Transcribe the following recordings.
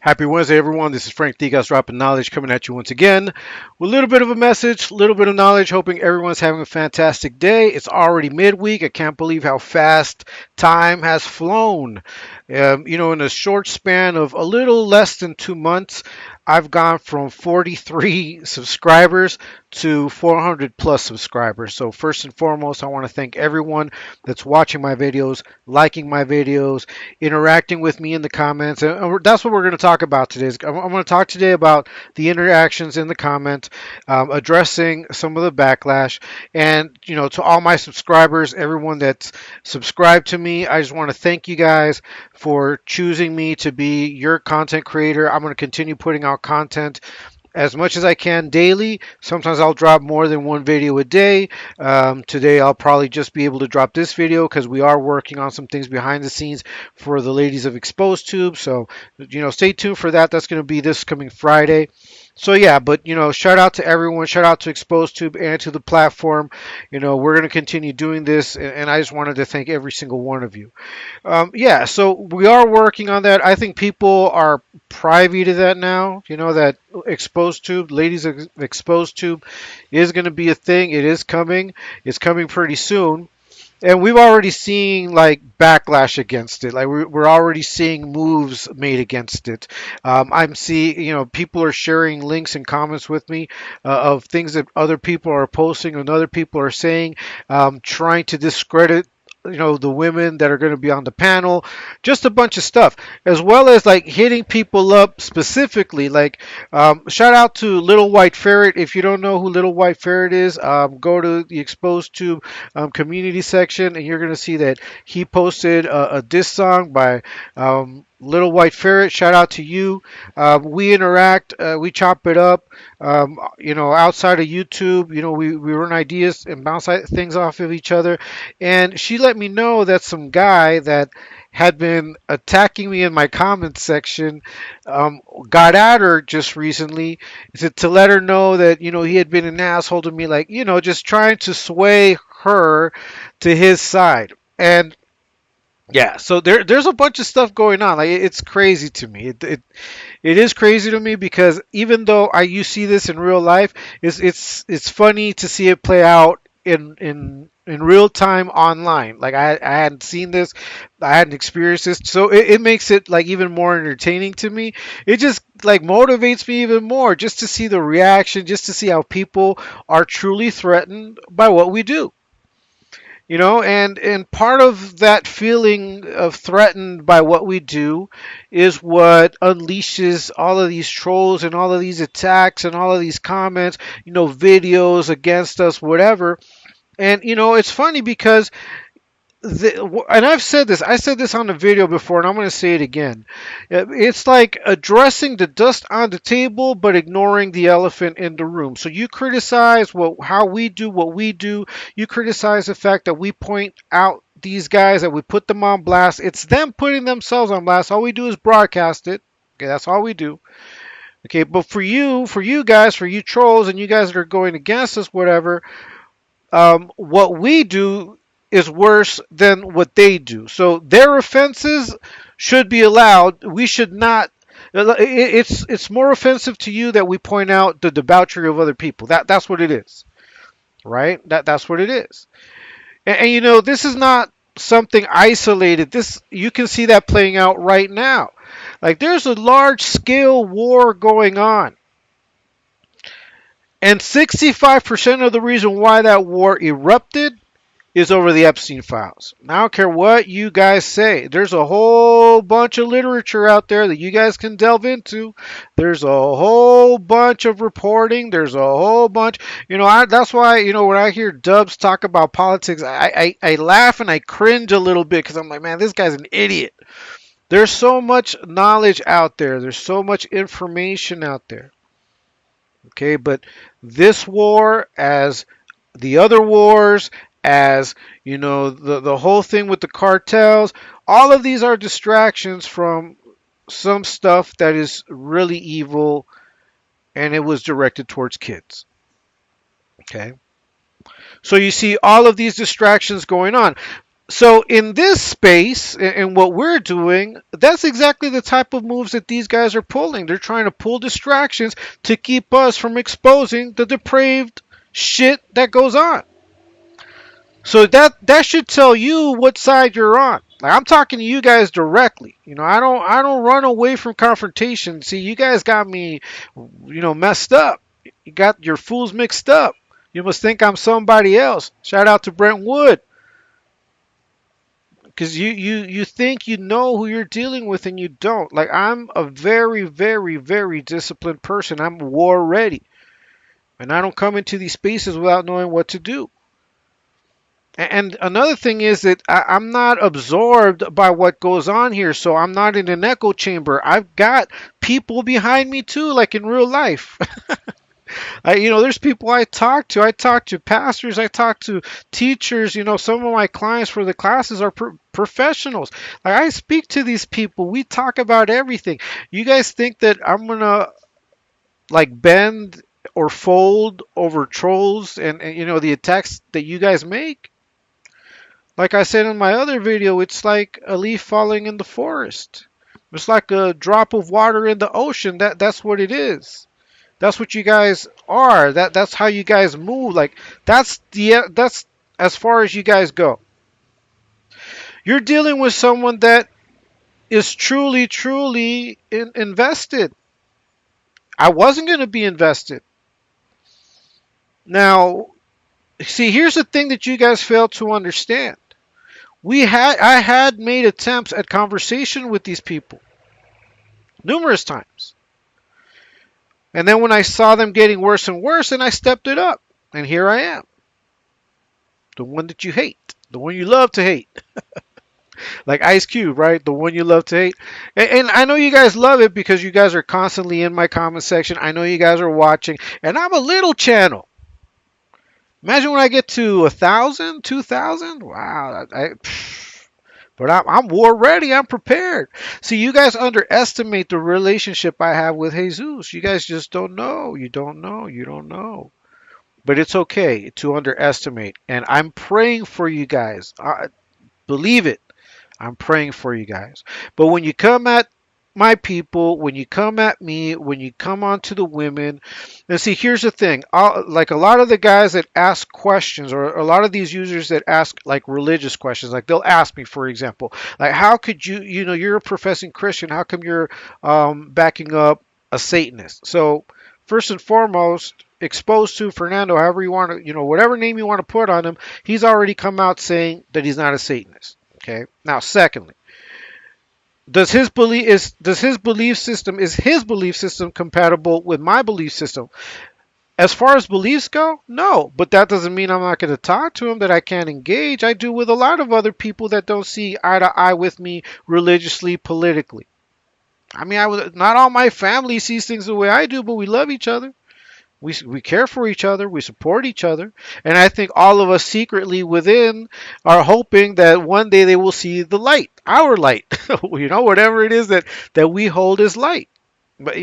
Happy Wednesday, everyone. This is Frank Digas dropping knowledge coming at you once again with a little bit of a message, a little bit of knowledge, hoping everyone's having a fantastic day. It's already midweek. I can't believe how fast time has flown. In a short span of a little less than 2 months, I've gone from 43 subscribers to 400 plus subscribers. So, first and foremost, I want to thank everyone that's watching my videos, liking my videos, interacting with me in the comments. And that's what we're going to talk about today. I'm going to talk today about the interactions in the comments, addressing some of the backlash. And, to all my subscribers, everyone that's subscribed to me, I just want to thank you guys for choosing me to be your content creator. I'm going to continue putting out content as much as I can daily. Sometimes I'll drop more than one video a day. Today I'll probably just be able to drop this video because we are working on some things behind the scenes for the ladies of Exposed Tube. So, stay tuned for that. That's going to be this coming Friday. So yeah, but shout out to everyone, shout out to ExposedTube and to the platform. We're going to continue doing this, and I just wanted to thank every single one of you. Yeah, so we are working on that. I think people are privy to that now. That exposed tube, ladies exposed tube, is going to be a thing. It is coming. It's coming pretty soon. And we've already seen like backlash against it. Like we're already seeing moves made against it. I'm seeing, people are sharing links and comments with me of things that other people are posting and other people are saying, trying to discredit the women that are going to be on the panel, just a bunch of stuff, as well as like hitting people up specifically. Like, shout out to Little White Ferret. If you don't know who Little White Ferret is, go to the Exposed Tube community section, and you're going to see that he posted a diss song by Little White Ferret. Shout out to you. We interact, we chop it up. Outside of YouTube, we run ideas and bounce things off of each other. And she let me know that some guy that had been attacking me in my comments section got at her just recently to let her know that he had been an asshole to me, like just trying to sway her to his side. And yeah, so there's a bunch of stuff going on. Like it's crazy to me. It is crazy to me because even though you see this in real life, it's funny to see it play out in real time online. Like I hadn't seen this, I hadn't experienced this, so it makes it like even more entertaining to me. It just like motivates me even more just to see the reaction, just to see how people are truly threatened by what we do. And part of that feeling of threatened by what we do is what unleashes all of these trolls and all of these attacks and all of these comments, videos against us, whatever. And it's funny because and I said this on the video before, and I'm going to say it again. It's like addressing the dust on the table, but ignoring the elephant in the room. So you criticize how we do what we do. You criticize the fact that we point out these guys, that we put them on blast. It's them putting themselves on blast. All we do is broadcast it. Okay, that's all we do. Okay, but for you guys, for you trolls, and you guys that are going against us, whatever, what we do is worse than what they do. So their offenses should be allowed. We should not. It's more offensive to you that we point out the debauchery of other people. That's what it is, right? That's what it is. And this is not something isolated. This, you can see that playing out right now. Like there's a large scale war going on. And 65% of the reason why that war erupted is over the Epstein files. Now, I don't care what you guys say. There's a whole bunch of literature out there that you guys can delve into. There's a whole bunch of reporting. There's a whole bunch. That's why, when I hear Dubs talk about politics, I laugh and I cringe a little bit because I'm like, man, this guy's an idiot. There's so much knowledge out there. There's so much information out there. Okay, but this war, as the other wars, as the whole thing with the cartels, all of these are distractions from some stuff that is really evil, and it was directed towards kids. Okay, so you see all of these distractions going on. So in this space and what we're doing, that's exactly the type of moves that these guys are pulling. They're trying to pull distractions to keep us from exposing the depraved shit that goes on. So that should tell you what side you're on. Like, I'm talking to you guys directly. I don't run away from confrontation. See, you guys got me, messed up. You got your fools mixed up. You must think I'm somebody else. Shout out to Brent Wood. Because you think you know who you're dealing with and you don't. Like, I'm a very, very, very disciplined person. I'm war ready. And I don't come into these spaces without knowing what to do. And another thing is that I'm not absorbed by what goes on here, so I'm not in an echo chamber. I've got people behind me too, like in real life. There's people I talk to. I talk to pastors. I talk to teachers. Some of my clients for the classes are professionals. Like, I speak to these people. We talk about everything. You guys think that I'm gonna like bend or fold over trolls and the attacks that you guys make? Like I said in my other video, it's like a leaf falling in the forest. It's like a drop of water in the ocean. That's what it is. That's what you guys are. That's how you guys move. Like, that's as far as you guys go. You're dealing with someone that is truly, truly invested. I wasn't going to be invested. Now, see, here's the thing that you guys fail to understand. I had made attempts at conversation with these people numerous times. And then when I saw them getting worse and worse, then I stepped it up. And here I am. The one that you hate. The one you love to hate. Like Ice Cube, right? The one you love to hate. And I know you guys love it because you guys are constantly in my comment section. I know you guys are watching. And I'm a little channel. Imagine when I get to 1,000, 2,000. Wow. But I'm war ready. I'm prepared. See, you guys underestimate the relationship I have with Jesus. You guys just don't know. You don't know. You don't know. But it's okay to underestimate. And I'm praying for you guys. Believe it. I'm praying for you guys. But when you come at my people, when you come at me, when you come on to the women, and see, here's the thing. Like, a lot of the guys that ask questions, or a lot of these users that ask like religious questions, like they'll ask me, for example, like, how could you're a professing Christian, how come you're backing up a Satanist? So first and foremost, exposed to Fernando, however you want to, whatever name you want to put on him, he's already come out saying that he's not a Satanist. Okay. Now, secondly, does his belief system compatible with my belief system? As far as beliefs go, no. But that doesn't mean I'm not going to talk to him, that I can't engage. I do with a lot of other people that don't see eye to eye with me religiously, politically. I mean, not all my family sees things the way I do, but we love each other. We care for each other. We support each other. And I think all of us secretly within are hoping that one day they will see the light, our light, whatever it is that we hold as light. But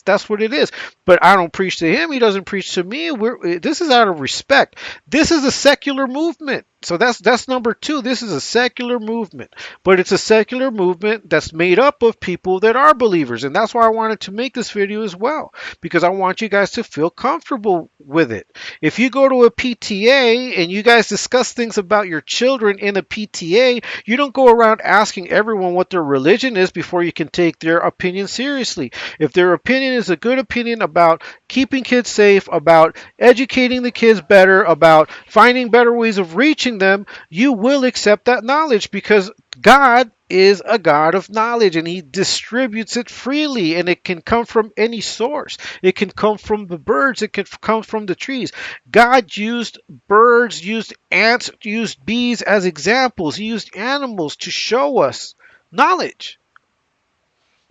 that's what it is. But I don't preach to him. He doesn't preach to me. This is out of respect. This is a secular movement. So that's number two. This is a secular movement. But it's a secular movement that's made up of people that are believers. And that's why I wanted to make this video as well. Because I want you guys to feel comfortable with it. If you go to a PTA and you guys discuss things about your children in a PTA, you don't go around asking everyone what their religion is before you can take their opinion seriously. If their opinion is a good opinion about keeping kids safe, about educating the kids better, about finding better ways of reaching them, you will accept that knowledge, because God is a God of knowledge and he distributes it freely, and it can come from any source. It can come from the birds, it can come from the trees. God used birds, used ants, used bees as examples. He used animals to show us knowledge.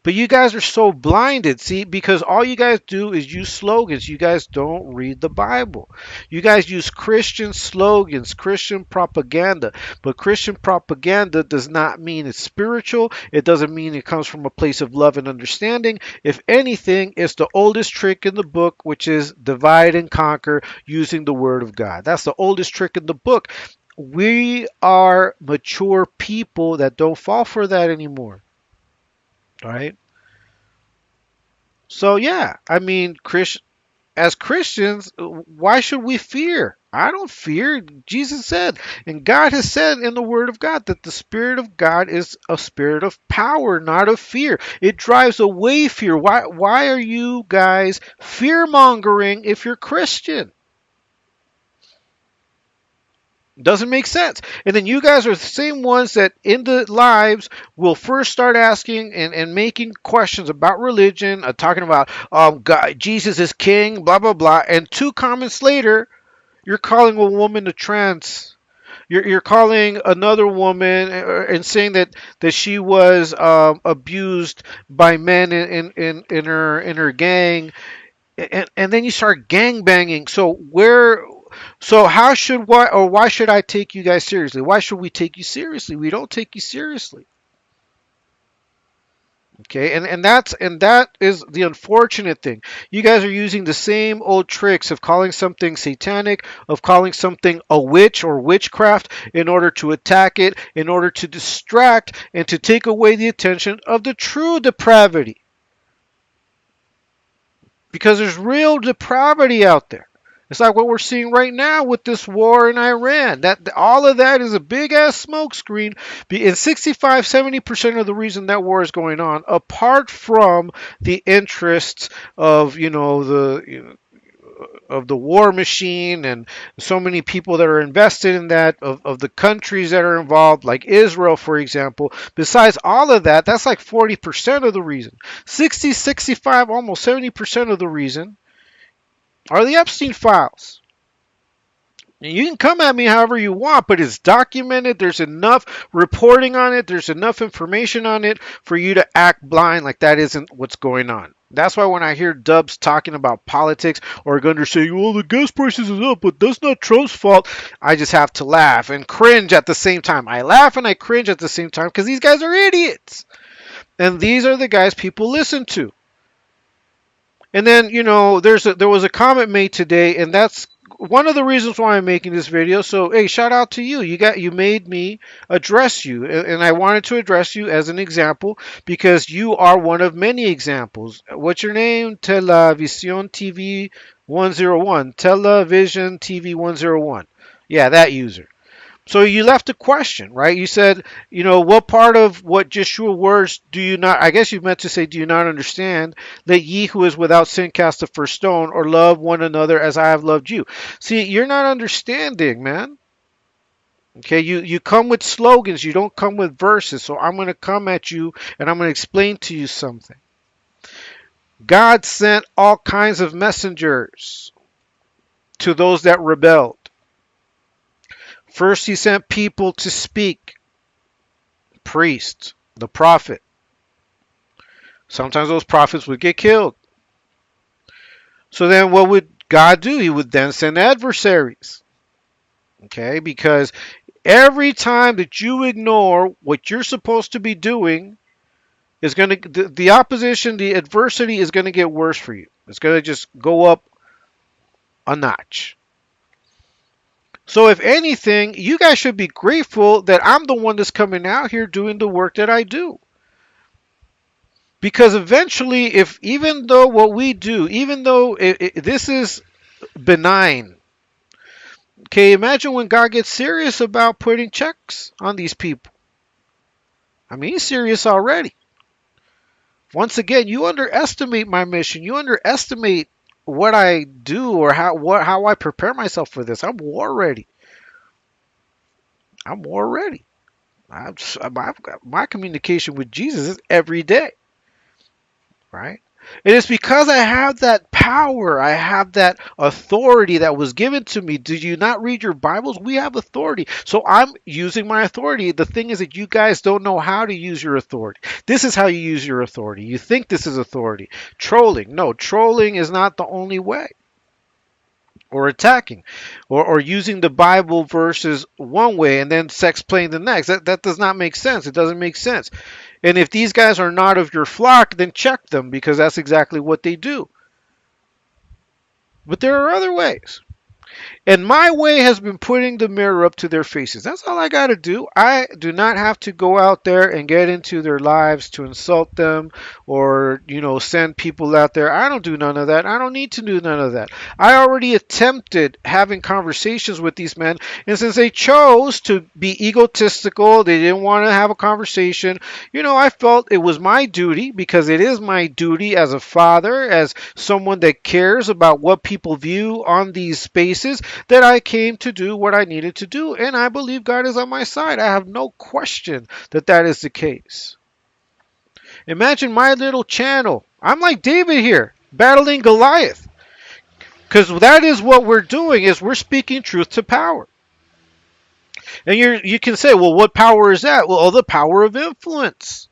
But you guys are so blinded, see, because all you guys do is use slogans. You guys don't read the Bible. You guys use Christian slogans, Christian propaganda. But Christian propaganda does not mean it's spiritual. It doesn't mean it comes from a place of love and understanding. If anything, it's the oldest trick in the book, which is divide and conquer using the word of God. That's the oldest trick in the book. We are mature people that don't fall for that anymore, right? So yeah, I mean, as Christians, why should we fear? I don't fear. Jesus said, and God has said in the Word of God that the Spirit of God is a spirit of power, not of fear. It drives away fear. Why are you guys fear mongering if you're Christian? Doesn't make sense. And then you guys are the same ones that in the lives will first start asking and making questions about religion, talking about God, Jesus is king, blah, blah, blah. And 2 comments later, you're calling a woman a trans. You're calling another woman and saying that she was abused by men in her gang, and then you start gang banging. So how should why should I take you guys seriously? Why should we take you seriously? We don't take you seriously. Okay, and that is the unfortunate thing. You guys are using the same old tricks of calling something satanic, of calling something a witch or witchcraft in order to attack it, in order to distract and to take away the attention of the true depravity. Because there's real depravity out there. It's like what we're seeing right now with this war in Iran. That all of that is a big ass smokescreen. And 65-70% of the reason that war is going on, apart from the interests of of the war machine and so many people that are invested in that, of the countries that are involved, like Israel, for example. Besides all of that, that's like 40% of the reason. 60, 65, almost 70% of the reason are the Epstein files. You can come at me however you want, but it's documented. There's enough reporting on it. There's enough information on it for you to act blind like that isn't what's going on. That's why when I hear Dubs talking about politics or Gunner saying, well, the gas prices is up, but that's not Trump's fault, I just have to laugh and cringe at the same time. I laugh and I cringe at the same time because these guys are idiots. And these are the guys people listen to. And then, there was a comment made today, and that's one of the reasons why I'm making this video. So, hey, shout out to you. You made me address you, and I wanted to address you as an example because you are one of many examples. What's your name? Television TV 101. Television TV 101. Yeah, that user. So you left a question, right? You said, what part of what Yeshua words do you not, I guess you meant to say, do you not understand that ye who is without sin cast the first stone, or love one another as I have loved you? See, you're not understanding, man. Okay, you come with slogans, you don't come with verses. So I'm going to come at you and I'm going to explain to you something. God sent all kinds of messengers to those that rebelled. First, he sent people to speak, priests, the prophet. Sometimes those prophets would get killed. So then what would God do? He would then send adversaries. Okay, because every time that you ignore what you're supposed to be doing, is going to the opposition, the adversity is going to get worse for you. It's going to just go up a notch. So if anything, you guys should be grateful that I'm the one that's coming out here doing the work that I do. Because eventually, even though what we do, even though this is benign, okay, imagine when God gets serious about putting checks on these people. I mean, he's serious already. Once again, you underestimate my mission. You underestimate what I do or how I prepare myself for this. I'm war ready. I'm war ready. My communication with Jesus is every day, right? And it's because I have that power, I have that authority that was given to me. Did you not read your Bibles? We have authority. So I'm using my authority. The thing is that you guys don't know how to use your authority. This is how you use your authority. You think this is authority. Trolling. No, trolling is not the only way. Or attacking, or using the Bible verses one way and then sex playing the next. That does not make sense. It doesn't make sense. And if these guys are not of your flock, then check them, because that's exactly what they do. But there are other ways. And my way has been putting the mirror up to their faces. That's all I got to do. I do not have to go out there and get into their lives to insult them or, send people out there. I don't do none of that. I don't need to do none of that. I already attempted having conversations with these men. And since they chose to be egotistical, they didn't want to have a conversation. I felt it was my duty, because it is my duty as a father, as someone that cares about what people view on these spaces, that I came to do what I needed to do. And I believe God is on my side. I have no question that that is the case. Imagine my little channel. I'm like David here, battling Goliath. Because that is what we're doing, is we're speaking truth to power. And you can say, well, what power is that? Well, the power of influence.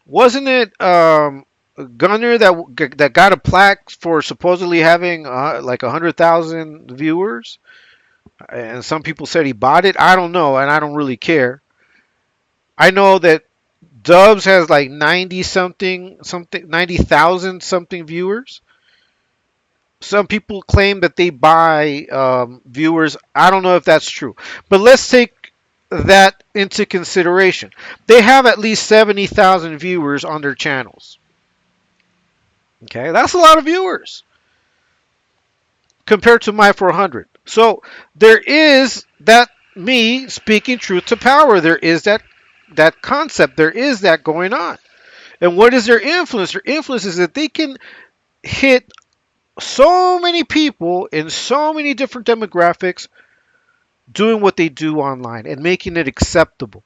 Wasn't it Gunner that got a plaque for supposedly having like 100,000 viewers? And some people said he bought it. I don't know, and I don't really care. I know that Dubs has like 90,000 something viewers. Some people claim that they buy viewers. I don't know if that's true, but let's take that into consideration. They have at least 70,000 viewers on their channels. Okay, that's a lot of viewers compared to my 400. So there is that, me speaking truth to power. There is that concept. There is that going on. And what is their influence? Their influence is that they can hit so many people in so many different demographics doing what they do online and making it acceptable.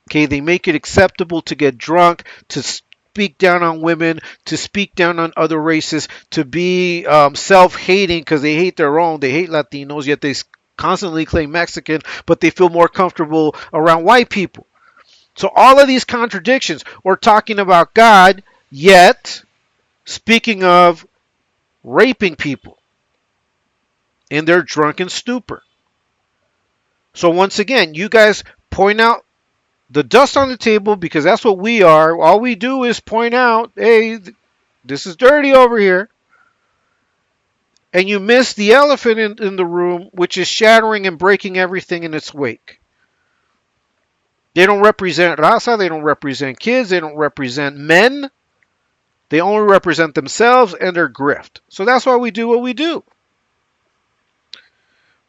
Okay, they make it acceptable to get drunk, to speak down on women, to speak down on other races, to be self-hating because they hate their own. They hate Latinos, yet they constantly claim Mexican, but they feel more comfortable around white people. So all of these contradictions, or talking about God, yet speaking of raping people in their drunken stupor. So once again, you guys point out the dust on the table, because that's what we are. All we do is point out, hey, this is dirty over here. And you miss the elephant in the room, which is shattering and breaking everything in its wake. They don't represent raza, they don't represent kids, they don't represent men. They only represent themselves and their grift. So that's why we do what we do.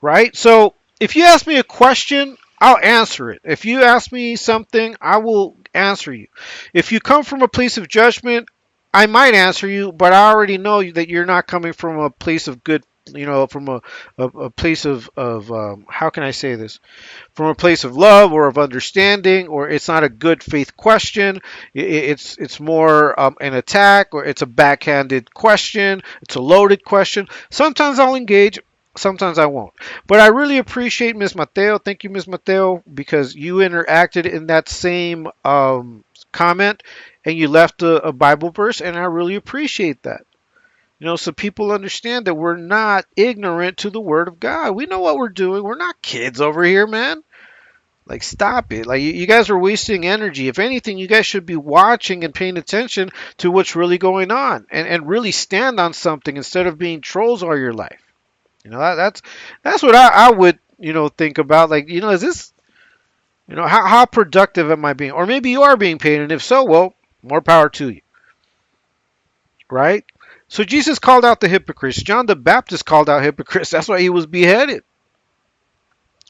Right? So if you ask me a question, I'll answer it. If you ask me something, I will answer you. If you come from a place of judgment, I might answer you, but I already know that you're not coming from a place of good, from a place of how can I say this? From a place of love or of understanding, or it's not a good faith question. It's more an attack, or it's a backhanded question. It's a loaded question. Sometimes I'll engage. Sometimes I won't. But I really appreciate Ms. Mateo. Thank you, Ms. Mateo, because you interacted in that same comment and you left a Bible verse, and I really appreciate that. So people understand that we're not ignorant to the Word of God. We know what we're doing. We're not kids over here, man. Like, stop it. Like, you guys are wasting energy. If anything, you guys should be watching and paying attention to what's really going on, and really stand on something instead of being trolls all your life. That's what I would, think about. Like, is this, how productive am I being? Or maybe you are being paid, and if so, well, more power to you. Right? So Jesus called out the hypocrites. John the Baptist called out hypocrites. That's why he was beheaded.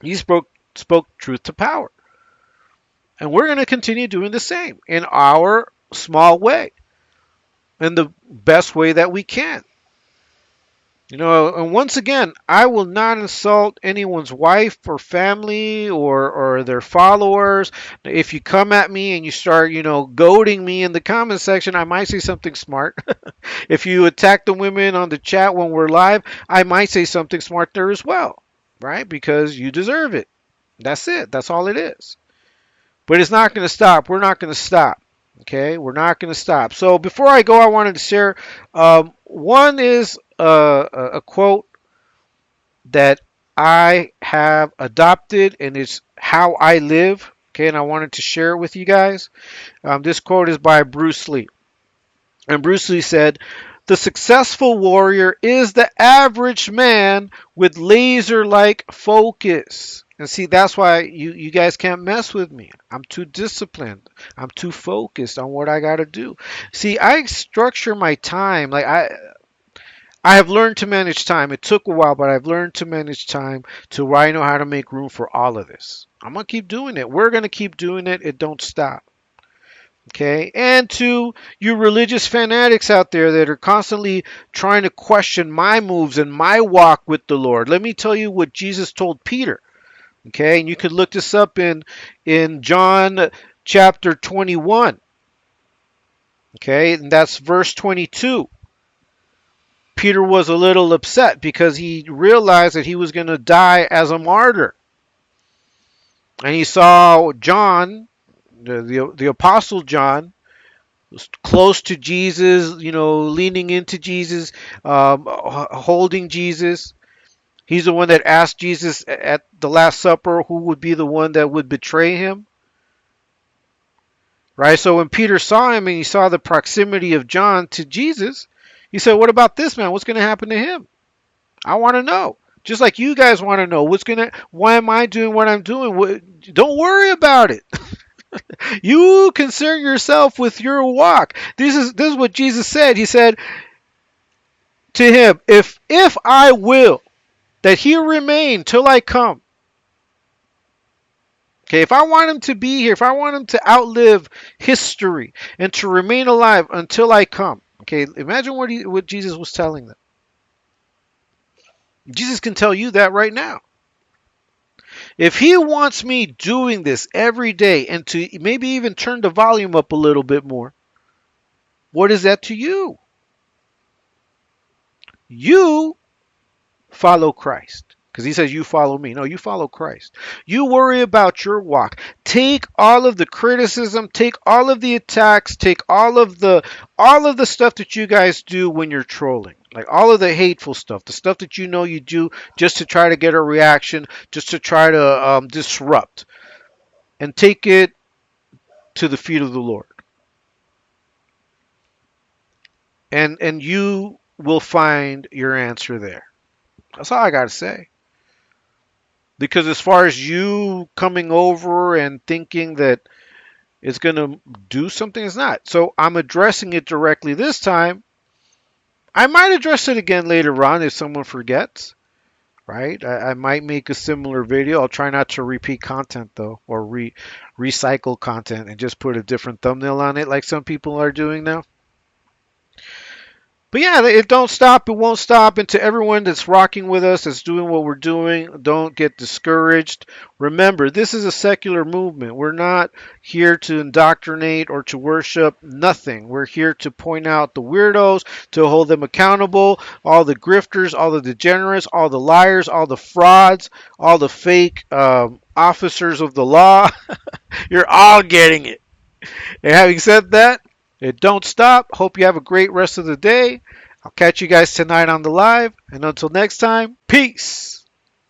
He spoke truth to power. And we're going to continue doing the same in our small way, in the best way that we can. And once again, I will not insult anyone's wife or family or their followers. If you come at me and you start, goading me in the comment section, I might say something smart. If you attack the women on the chat when we're live, I might say something smart there as well, right? Because you deserve it. That's it. That's all it is. But it's not going to stop. We're not going to stop. Okay? We're not going to stop. So before I go, I wanted to share one is a quote that I have adopted, and it's how I live. Okay, and I wanted to share it with you guys. This quote is by Bruce Lee. And Bruce Lee said, The successful warrior is the average man with laser-like focus. And see, that's why you guys can't mess with me. I'm too disciplined. I'm too focused on what I got to do. See, I structure my time. Like I have learned to manage time. It took a while, but I've learned to manage time to where I know how to make room for all of this. I'm going to keep doing it. We're going to keep doing it. It don't stop. Okay, and to you religious fanatics out there that are constantly trying to question my moves and my walk with the Lord, let me tell you what Jesus told Peter. Okay, and you could look this up in John chapter 21. Okay, and that's verse 22. Peter was a little upset because he realized that he was going to die as a martyr. And he saw John, the apostle John, close to Jesus, leaning into Jesus, holding Jesus. He's the one that asked Jesus at the Last Supper who would be the one that would betray him. Right? So when Peter saw him and he saw the proximity of John to Jesus, he said, what about this man? What's going to happen to him? I want to know. Just like you guys want to know. Why am I doing what I'm doing? Don't worry about it. You concern yourself with your walk. This is what Jesus said. He said to him, if I will that he remain till I come. Okay, if I want him to be here, if I want him to outlive history and to remain alive until I come. Okay, imagine what Jesus was telling them. Jesus can tell you that right now. If he wants me doing this every day and to maybe even turn the volume up a little bit more, what is that to you? You follow Christ. Because he says you follow me. No, you follow Christ. You worry about your walk. Take all of the criticism, take all of the attacks, take all of the stuff that you guys do when you're trolling. Like all of the hateful stuff, the stuff that you do just to try to get a reaction, just to try to disrupt. And take it to the feet of the Lord. And you will find your answer there. That's all I got to say. Because as far as you coming over and thinking that it's going to do something, it's not. So I'm addressing it directly this time. I might address it again later on if someone forgets. Right? I might make a similar video. I'll try not to repeat content though, or recycle content and just put a different thumbnail on it like some people are doing now. But yeah, it don't stop. It won't stop. And to everyone that's rocking with us, that's doing what we're doing, don't get discouraged. Remember, this is a secular movement. We're not here to indoctrinate or to worship nothing. We're here to point out the weirdos, to hold them accountable, all the grifters, all the degenerates, all the liars, all the frauds, all the fake officers of the law. You're all getting it. And having said that, it don't stop. Hope you have a great rest of the day. I'll catch you guys tonight on the live. And until next time, peace.